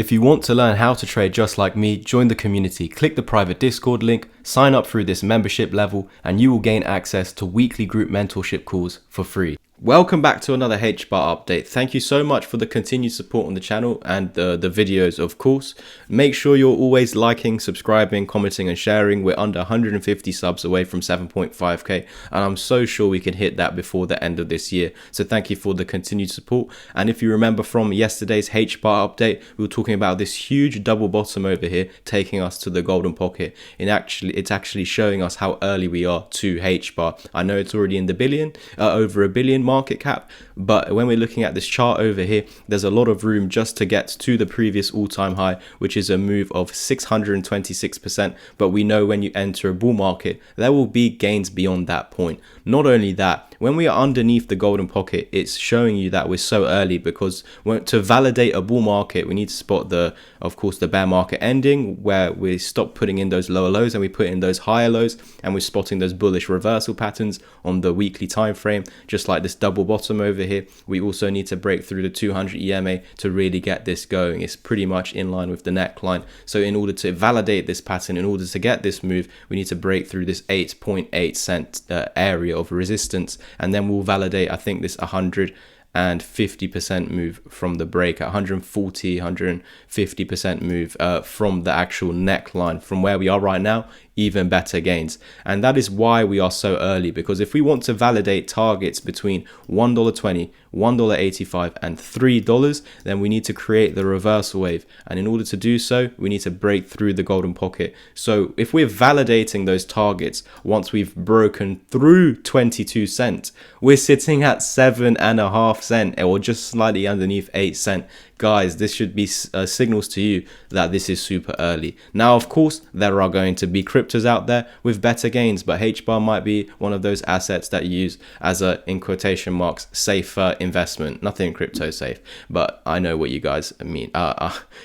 If you want to learn how to trade just like me, join the community, click the private Discord link, sign up through this membership level, and you will gain access to weekly group mentorship calls for free. Welcome back to another Hbar update. Thank you so much for the continued support on the channel and the videos, of course. Make sure you're always liking, subscribing, commenting and sharing. We're under 150 subs away from 7.5k, and I'm so sure we can hit that before the end of this year. So thank you for the continued support. And if you remember from yesterday's Hbar update, we were talking about this huge double bottom over here taking us to the golden pocket. It's actually showing us how early we are to Hbar. I know it's already in the billion, over $1 billion market cap, but when we're looking at this chart over here, there's a lot of room just to get to the previous all-time high, which is a move of 626%. But we know when you enter a bull market, there will be gains beyond that point. Not only that, when we are underneath the golden pocket, it's showing you that we're so early, because to validate a bull market, we need to spot of course the bear market ending, where we stop putting in those lower lows and we put in those higher lows, and we're spotting those bullish reversal patterns on the weekly time frame, just like this double bottom over here. We also need to break through the 200 EMA to really get this going. It's pretty much in line with the neckline. So in order to validate this pattern, in order to get this move, we need to break through this 8.8 cent area of resistance, and then we'll validate, I think, this 150% move from the break, 150% move from the actual neckline. From where we are right now, even better gains. And that is why we are so early, because if we want to validate targets between $1.20, $1.85 and $3, then we need to create the reversal wave, and in order to do so, we need to break through the golden pocket. So if we're validating those targets once we've broken through 22 cents, we're sitting at 7.5 cents, or just slightly underneath 8 cents. Guys, this should be signals to you that this is super early. Now, of course, there are going to be cryptos out there with better gains, but Hbar might be one of those assets that you use as a, in quotation marks, safer investment. Nothing crypto safe, but I know what you guys mean.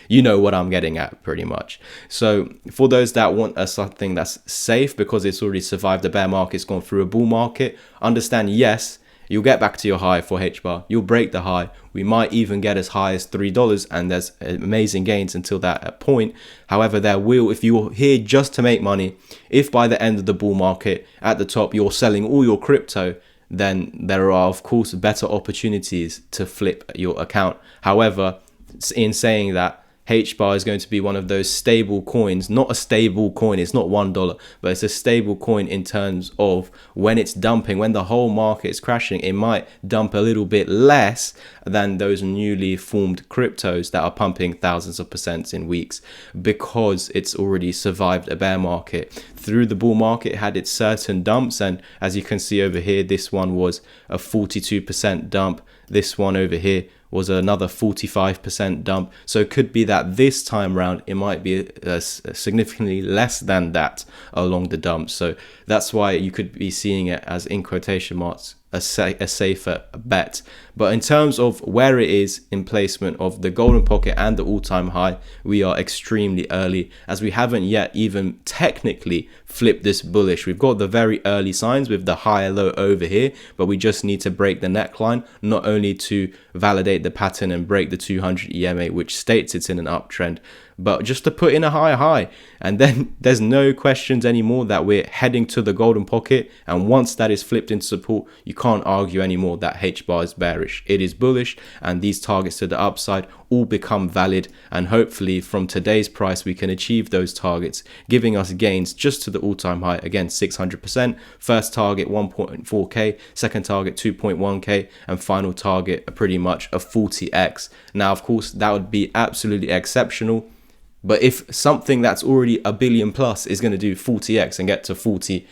You know what I'm getting at, pretty much. So for those that want something that's safe because it's already survived the bear market, it's gone through a bull market, understand, yes, you'll get back to your high for Hbar. You'll break the high. We might even get as high as $3, and there's amazing gains until that point. However, there will, if you're here just to make money, if by the end of the bull market at the top you're selling all your crypto, then there are, of course, better opportunities to flip your account. However, in saying that, Hbar is going to be one of those stable coins, not a stable coin, it's not $1, but it's a stable coin in terms of when it's dumping, when the whole market is crashing, it might dump a little bit less than those newly formed cryptos that are pumping thousands of percents in weeks, because it's already survived a bear market. Through the bull market, it had its certain dumps, and as you can see over here, this one was a 42% dump. This one over here was another 45% dump. So it could be that this time round it might be significantly less than that along the dump. So that's why you could be seeing it as, in quotation marks, a safer bet. But in terms of where it is in placement of the golden pocket and the all-time high, we are extremely early, as we haven't yet even technically flipped this bullish. We've got the very early signs with the higher low over here, but we just need to break the neckline, not only to validate the pattern and break the 200 EMA, which states it's in an uptrend, but just to put in a higher high. And then there's no questions anymore that we're heading to the golden pocket. And once that is flipped into support, you can't argue anymore that Hbar is bearish. It is bullish, and these targets to the upside all become valid. And hopefully from today's price, we can achieve those targets, giving us gains just to the all-time high. Again, 600%. First target 1.4k, second target 2.1k, and final target pretty much a 40x. Now, of course, that would be absolutely exceptional. But if something that's already $1 billion plus is going to do 40x and get to 40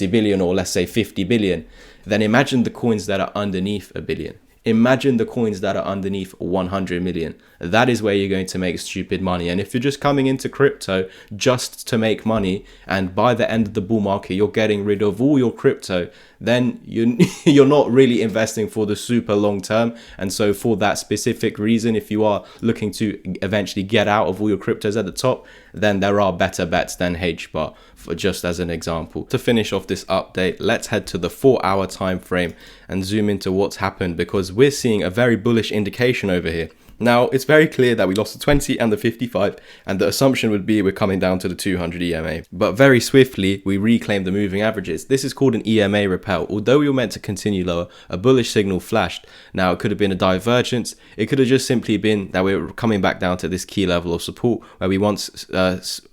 billion, or let's say 50 billion, then imagine the coins that are underneath $1 billion. Imagine the coins that are underneath 100 million. That is where you're going to make stupid money. And if you're just coming into crypto just to make money, and by the end of the bull market you're getting rid of all your crypto, then you're not really investing for the super long term. And so for that specific reason, if you are looking to eventually get out of all your cryptos at the top, then there are better bets than Hbar, for just as an example. To finish off this update, let's head to the 4-hour time frame and zoom into what's happened, because we're seeing a very bullish indication over here. Now, it's very clear that we lost the 20 and the 55, and the assumption would be we're coming down to the 200 EMA. But very swiftly, we reclaimed the moving averages. This is called an EMA repel. Although we were meant to continue lower, a bullish signal flashed. Now, it could have been a divergence. It could have just simply been that we were coming back down to this key level of support where we once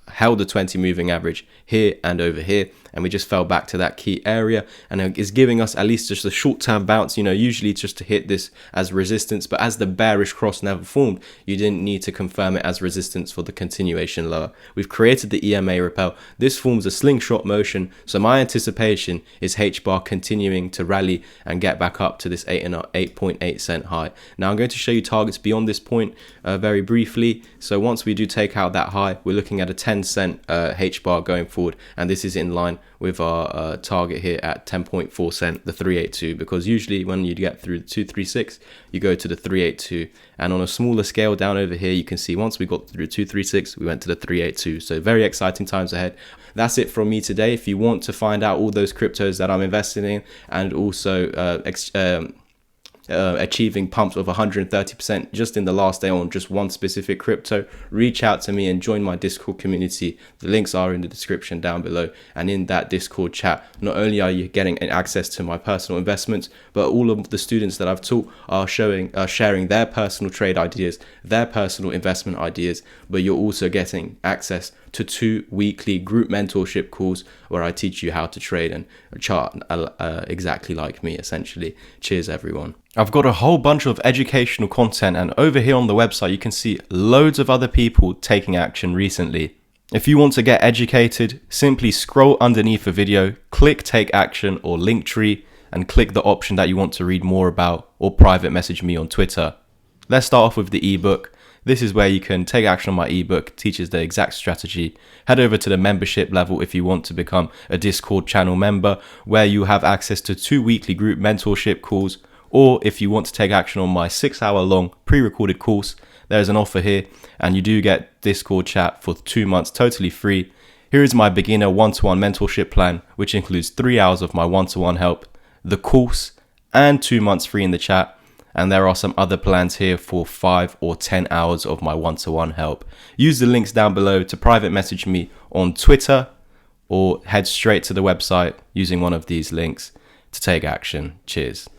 held the 20 moving average here and over here, and we just fell back to that key area, and it is giving us at least just a short-term bounce, usually just to hit this as resistance. But as the bearish cross never formed, you didn't need to confirm it as resistance for the continuation lower. We've created the EMA repel. This forms a slingshot motion, so my anticipation is Hbar continuing to rally and get back up to this 8.8 cent high. Now I'm going to show you targets beyond this point very briefly. So once we do take out that high, we're looking at a 10-cent Hbar going forward, and this is in line with our target here at 10.4 cent, the 382, because usually when you get through the 236, you go to the 382. And on a smaller scale down over here, you can see once we got through 236, we went to the 382. So very exciting times ahead. That's it from me today. If you want to find out all those cryptos that I'm investing in, and also achieving pumps of 130% just in the last day on just one specific crypto, reach out to me and join my Discord community. The links are in the description down below, and in that Discord chat, not only are you getting access to my personal investments, but all of the students that I've taught are sharing their personal trade ideas, their personal investment ideas, but you're also getting access to 2 weekly group mentorship calls where I teach you how to trade and chart exactly like me, essentially. Cheers, everyone. I've got a whole bunch of educational content, and over here on the website you can see loads of other people taking action recently. If you want to get educated, simply scroll underneath the video, click take action or Linktree, and click the option that you want to read more about, or private message me on Twitter. Let's start off with the ebook. This is where you can take action on my ebook, teaches the exact strategy. Head over to the membership level if you want to become a Discord channel member, where you have access to 2 weekly group mentorship calls. Or if you want to take action on my 6-hour-long pre-recorded course, there's an offer here, and you do get Discord chat for 2 months totally free. Here is my beginner one-to-one mentorship plan, which includes 3 hours of my one-to-one help, the course, and 2 months free in the chat. And there are some other plans here for 5 or 10 hours of my one-to-one help. Use the links down below to private message me on Twitter, or head straight to the website using one of these links to take action. Cheers.